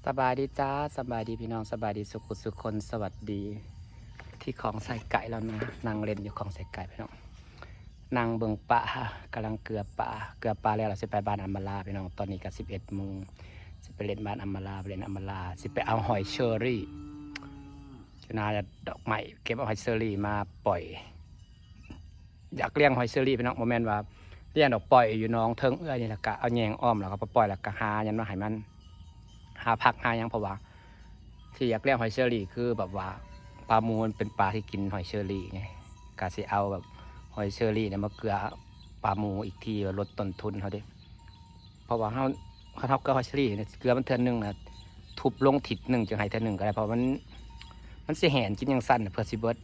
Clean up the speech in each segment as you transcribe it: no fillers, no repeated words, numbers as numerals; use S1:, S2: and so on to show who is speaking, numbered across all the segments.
S1: สบายดีจ้าสบายดีพี่น้องสบายดีสุขุสุขคนสวัสดีที่ของใส่ไก่แล้วนะนั่งเล่นอยู่ของใส่ไก่พี่น้องนั่งเบิ่งปลากำลังเกลือปลาแล้วเราสิไปบ้านอัมมาลาพี่น้องตอนนี้ก็11 โมงสิไปเล่นบ้านอัมมาลาไปเล่นอัมมาลาสิไปเอาหอยเชอรี่จุนาจะดอกไม้เก็บเอาหอยเชอรี่มาปล่อยอยากเลี้ยงหอยเชอรี่พี่น้องโมเมนต์ว่าเลี้ยงดอกปล่อยอยู่น้องเทิงเอื้อยนี่แหละกะเอาแยงอ้อมแล้วก็ไปปล่อยแล้วก็หายันว่าให้มันหาผักหายังเพราะว่าที่อยากเลี้ยงหอยเชอรี่คือแบบว่าปลามูลเป็นปลาที่กินหอยเชอรี่ไงกะสิเอาแบบหอยเชอรี่เนี่ยมาเกลือปลามูอีกทีลดต้นทุนเขาดิเพราะว่าเขาทับกับหอยเชอรี่เนี่ยเกลือมันเท่านึงนะทุบลงถิดหนึ่งจังไห้เท่านึงก็ได้เพราะมันสิแหนกินยังสั้นเพื่อสิเบิร์ด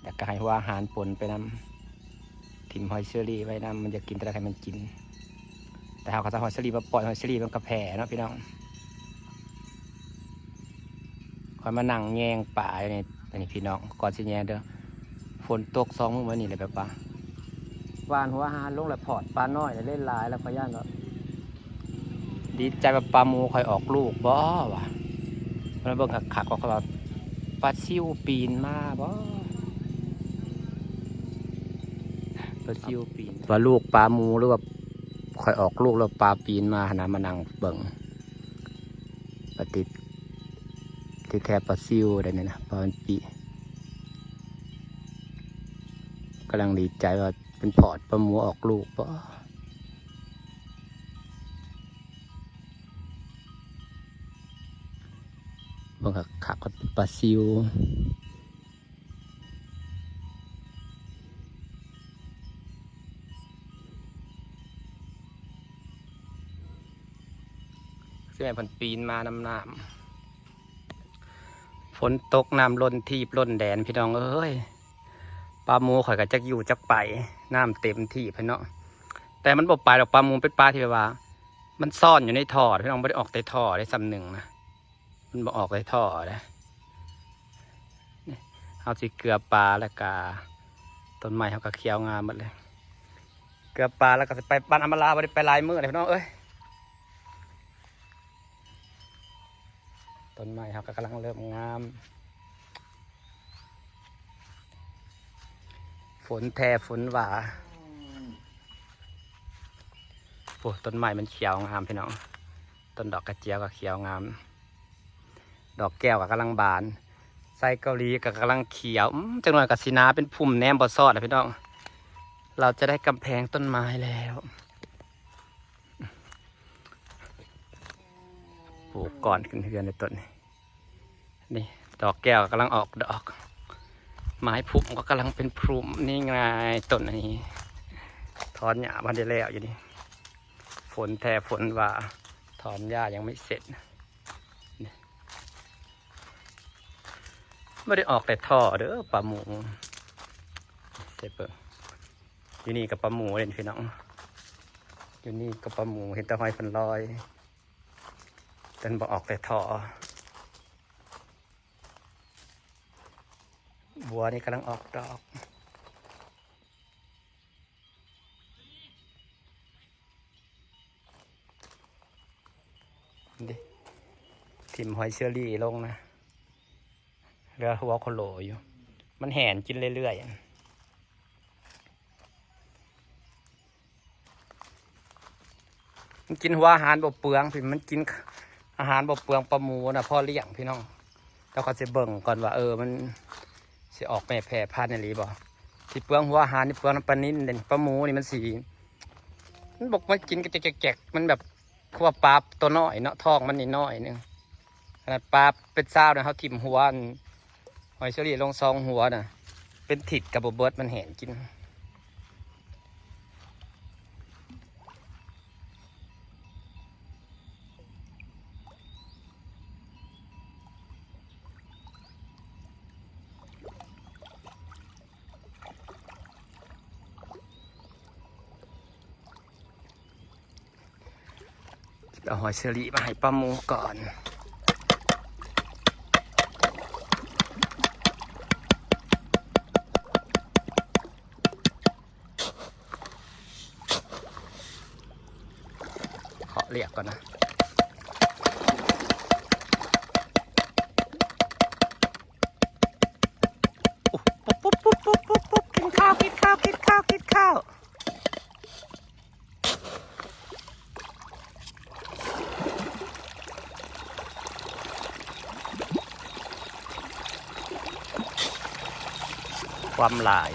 S1: แต่ก็ให้ว่าอาหารปนไปนำถิ่มหอยเชอรี่ไว้นำมันจะกินแต่ละใครมันกินแต่เขาจะหอยเชอรี่มาปล่อยหอยเชอรี่มันกระแผ่เนาะพี่น้องคอยมานั่งแยงป่าในนี่พี่น้องก่อนสิแยงเด้อฝนตก2 มื้อนี่เลยแบบว่าวานหัวหาลงแล้วพอดปลาน้อยเล่นหลายแล้วพย่านก็ดีใจแบบปลาหมูคอยออกลูกบ่วะมันเบิ่งขักก็แบบปลาซิวปีนมาบ่ปลาซิวปีนว่าลูกปลาหมูหรือว่าคอยออกลูกแล้วปลาปีนมาหนามานั่งเบิ่งปฏิที่แทบปลาซิวได้เนี่ยนะปลาปีกำลังดีใจว่าเป็นพอดปลาหมูออกลูกป่ะบางขักก็เป็นปลาซิวซึ่งไอ้พันปีนมานำน้ำฝนตกน้ำล้นทีบล้นแดนพี่น้องเอ้ยปลาหมูข่อยก็จักอยู่จักไปน้ำเต็มที่พี่น้องแต่มันบอกไปหรอกปลาหมูเป็นปลาที่แบบว่ามันซ่อนอยู่ในท่อพี่น้องไม่ได้ออกในท่อได้ซ้ำหนึ่งนะมันบอกออกในท่อนะเอาสิเกลือปลาแล้วก็ต้นไม้เขาก็เคี้ยวงามหมดเลยเกลือปลาแล้วก็ไปบ้านอัมมาลาไปไปลายมือเลยพี่น้องเอ้ยต้นไม้เขาก็กำลังเริ่มงามฝนแทฝนหว่าโอ้ต้นไม้มันเขียวงามพี่น้องต้นดอกกระเจียวก็เขียวงามดอกแก้วก็กำลังบานไส้เกาหลีก็กำลังเขียวจังหน่อยกับสีนาเป็นพุ่มแนมบอซอดนะพี่น้องเราจะได้กำแพงต้นไม้แล้วปลูกก่อนขึ้นเฮือนในต้นนี่ดอกแก้วกำลังออกดอกไม้พุ่มก็กำลังเป็นพุ่มนี่ไงต้นนี้ถอนหญ้ามาได้แล้วอยู่นี่ฝนแทฝนว่าถอนหญ้ายังไม่เสร็จไม่ได้ออกแต่ท่อเด้อปลาหมูเจ็บเปออยู่นี่กับปลาหมูเห็นพี่น้องอยู่นี่กับปลาหมูเห็นตะหอยพันลอยจนบอกออกแต่ท่อบัวนี่กำลังออกดอกดิทิมหอยเชอรี่ลงนะเรือหัวโคโลอยู่มันแห่นกินเรื่อยๆมันกินหัวอาหารบ่เปลืองพี่มันกินอาหารบ่เปลืองปลาหมูนะพ่อเลี้ยงพี่น้องแล้วเขาจะเบิ่งก่อนว่ามันสิออกแม่แพร่พันธุ์ในหรือบ่ที่เปลืองหัวอาหารนี่เปลืองน้ำปลานิ่นเด่นปลาหมูนี่มันสีมันบอกมันกินก็แจกๆมันแบบคือว่าปลาตัวน้อยเนาะท้องมันนี่น้อยนึงขนาดปลาเป็นเจ้าเนี่ยเขาทิ่มหัวหอยเชอรี่ลงซองหัวน่ะเป็นถิดกับเบิร์ดมันแหนกินเอาหอยเชอรี่มาให้ปลาหมูก่อนขอเรียกก่อนนะ ความหลาย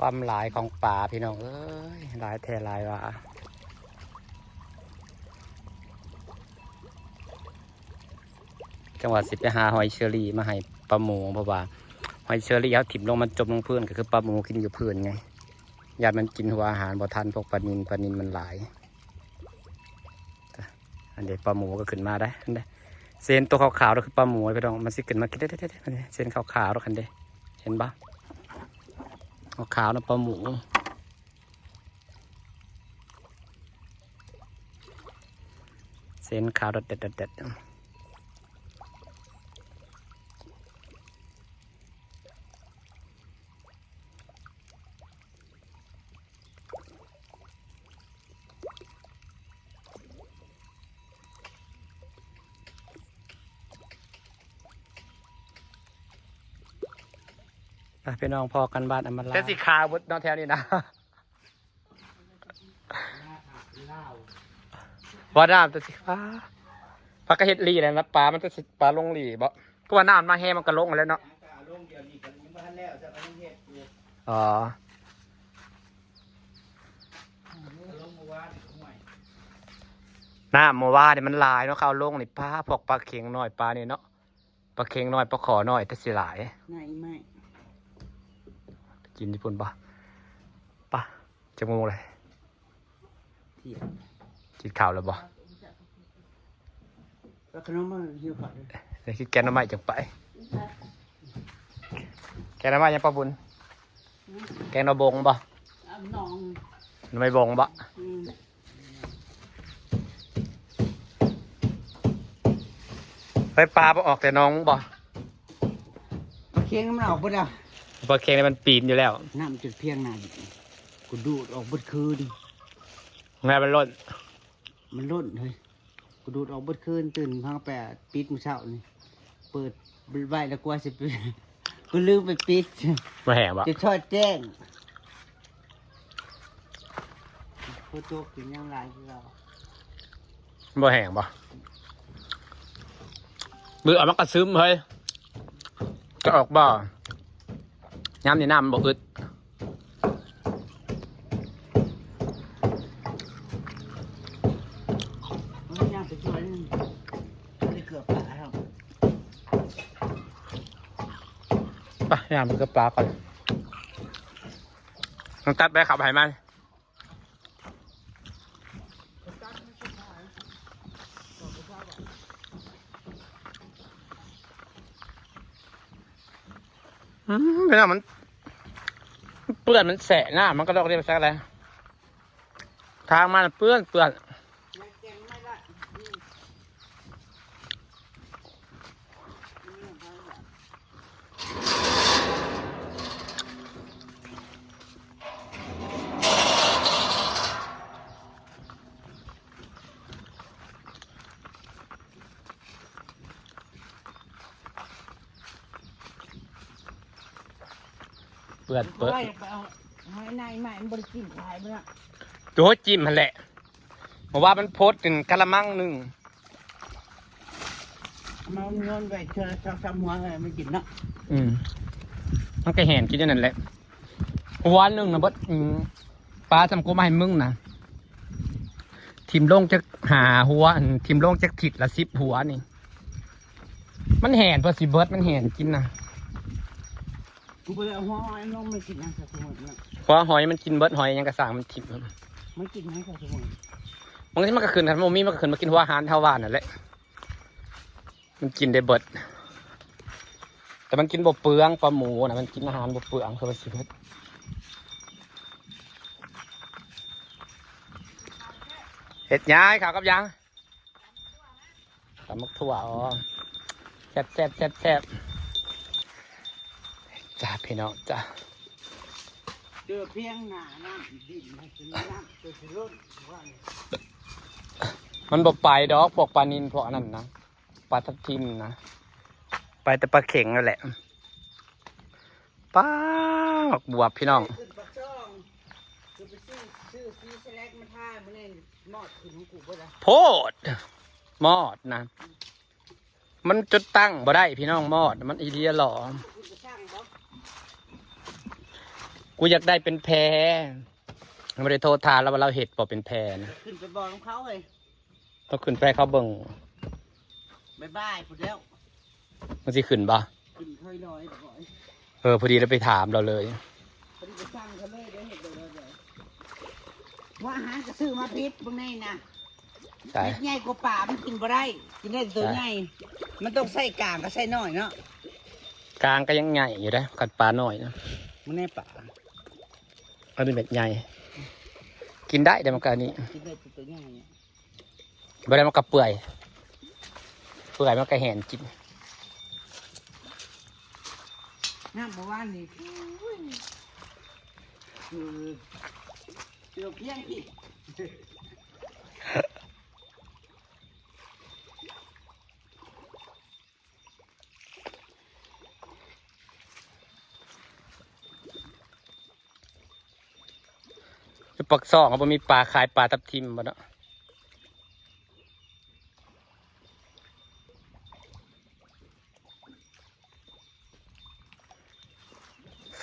S1: ความหลายของป่าพี่น้องเอ้ยหลายแท้หลายว่ะจังหวัดสิไปหาหอยเชอรี่มาให้ปลาหมูเพราะว่าหอยเชอรี่เขาถิ่มลงมันจมลงพื้นก็คือปลาหมูกินอยู่พื้นไงยามันกินหัวอาหารบ่ทันพวกปลานินมันหลายอันเด็กปลาหมูก็ขึ้นมาได้อันเด็เส้นตัวขาวๆก็คือปลาหมูพี่น้องมันสิขึ้นมากินได้เส้นขาวๆแล้วคันเด็เห็นปะขาวนะปลาหมูเส้นขาวเด็ดพี่น้องพอกันบ้านอำมาลาแต่สีขาวบดนอนแถวนี้นะว่าน้ำแต่สีฟ้าพักกระเฮ็ดลีเลยนะปลามันจะสิปลาลงลีบ่ก็ว่าน้ำมาแห้มันก็ลงแล้วเนาะอ๋อน้ำโมว่าเนี่ยมันลายเนาะเขาลงนี่ปลาพวกปลาเค็งหน่อยปลาเนี่ยเนาะปลาเค็งหน่อยปลาขอหน่อยแต่สิหลาย
S2: ไม่
S1: กินญี่ปุ่นปะปะจะงงเลยกินข้าวแล้วปะ
S2: แล้วขนมมาหิวผัด
S1: เลยคิดแกงน้ำมันจังไปแกงน้ำมันยังปะบุญแกงน้ำบงปะน้ำไม่บงปะไปปลาปะออกแต่น้องปะ
S2: เคียงมันออกหมดแล้ว
S1: ปลาเค็งมันปีนอยู่แล้ว
S2: น้ำจุดเพียงน้ำกูดูดออกบดคืน
S1: ไงมันล้น
S2: เฮ้ยกูดูดออกบดคืนตื่นพังแปดปิดมื้อเช้านี่เปิดใบแล้วกว่าสิกูลืมไปปิด
S1: มาแห่ปะ
S2: จะทอดแจ้งโคตรกินยังไรที่เรา
S1: มาแห่ปะมือเอามันกระซึมเฮ้ยจะออกบ่ย้ำในน้ำบอกอึด
S2: มันย่างไปช่วยนึงได้เกือบปลาครับ
S1: ไปย้ำมันก็ปลาก่อนต้องตัดไปขับให้มันไม่น่ามันเปื้อนมันแสะหน้ามันก็ลอกได้ไปสักอะไรทางมันเปื้อนเปื้อน
S2: หอยนายใหม่มันบริกินหายไปละ
S1: ตัวจิ้มมันแหละบอกว่ามันโพสถึงกะละมังหนึ่ง
S2: มันนอนไปเชื่อซ้ำหัวเลยไม่กินเนาะ
S1: มันก็เห็นกินอย่างนั้นแหละวันหนึ่งนะบดปลาจำกูมาให้มึงนะทีมโล่งจะหาหัวทีมโล่งจะถิดละ10 หัวนี่มันเห็นพอสิเบิร์ดมันเห็นกินนะ
S2: กูไปเอาหัวหอยน้องไม่กินนะสักคนนะ
S1: หัวหอยมันกินเบิร์ดหอยยังกระสางมันถิด
S2: ไม่กินให้สักคน
S1: บางทีมันก็ขึ้นกันโมมี่มันก็ขึ้นมากินหัวอาหารเท่าว่านนั่นแหละมันกินได้เบิดแต่มันกินบ่เปลืองปลาหมูนะมันกินอาหารบ่เปลืองคือมันสิเบิดเห็ดย้ายข่าวกับยังตำมักถั่วอ๋อแซ่บจ้าพี่น้องจ้า
S2: เจอเพียงหนาน้ำดินมันจะมีน้ำเจอสิล้นว่าไง
S1: มันบ่ไปดอกพวกปลานิลพวกนั้นนะปลาทับทิมนะไปแต่ปลาเข็งนั่นแหละป้าบวบพี่น้อง
S2: ขึ้นปักช่องคือไปซื้อซีสแลกมาท่ามันเองมอดขึ้นของกูบ่ได้
S1: โพดมอดนะมันจุดตั้งบ่ได้พี่น้องมอดมันอีเดียหล่อ
S2: คุณจะช่างบ่
S1: กูอยากได้เป็นแพรไม่ได้โทษทานแล้วว่าเราเห็ดบ่เป็นแพรนะ
S2: ขึ้นไปบอกของเขาเลย
S1: ต้องขึ้นไปเขาเบิ่ง
S2: บายบายพูดแล้ว
S1: มันสิขึ้นบ่
S2: ขึ้นค่อยน้อยบ่อย
S1: พอดีเราไปถามเราเลย
S2: พอดีไปช่างเขาเลยเดี๋ยวเห็นเลยว่าอาหารก็ซื้อมาพิษพวกนี้นะ
S1: ใช่
S2: เม็ดใหญ่กว่าป่ามันกินบ่ได้กินได้แต่ตัวใหญ่มันต้องใส่กลางก็ใส่น้อยเนาะ
S1: กลางก็ยังใหญ่อยู่นะกัดปลาหน่อยนะ
S2: มันในป่า
S1: อันนี้เม็ดใหญ่กินได้แต่มันก็อันนี้
S2: กินได้แต่ตัวใหญ่เนี่ย
S1: บ่ได้มันก็เปื่อยมันก็แห้งกิน
S2: น้ำบ่ว่านนี่คือเดี๋ยวเพียงพี่
S1: ปักซองมันมีปลาขายปลาทับทิมบ่เนาะ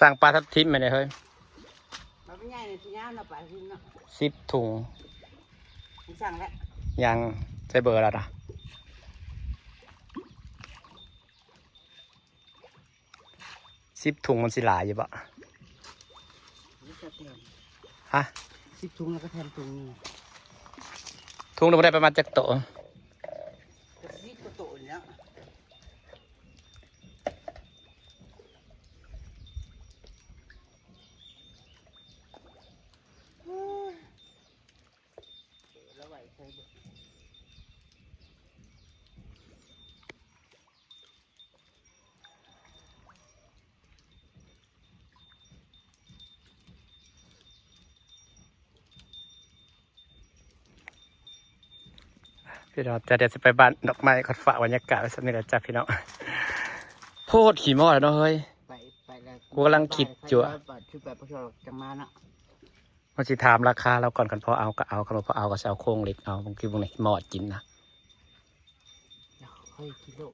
S1: สั่งปลาทับทิมมาเลยเฮ้ย
S2: มันเป็นใหญ่เนี่ยสิยามเราไปทิ้งเนาะ
S1: 10 ถุง
S2: ผมสั่งแล้ว
S1: ยังใช้เบอร์แล้วนะ10 ถุงมันสิหลายอยู่ปะ
S2: นี่จะแทน
S1: ฮะ
S2: 10 ถุงแล้วก็แทนถุงนึง
S1: ถุงนึงบ่ได้ประมาณจักโตะ
S2: ก็10ก็โตแล้วแล้วไหวใช่ไหม
S1: พี่น้องจะเดี๋ยวจะไปบ้านดอกไม้ขอฝากบรรยากาศไว้สักนิดนะจ๊ะพี่น้องโพดขี่มอดแล้วเนาะเฮ้ย
S2: ไปแล้ว
S1: กูกำลังคิดอยู่อะ
S2: ชื่อแบบพอจังมาเนาะ
S1: มาสิถามราคาเราก่อนกันพอเอาก็เอากันพอเอาก็จะเอาโครงเหล็กเอาบางทีบางทีมอดกินนะ
S2: แล้วค่อยกิโล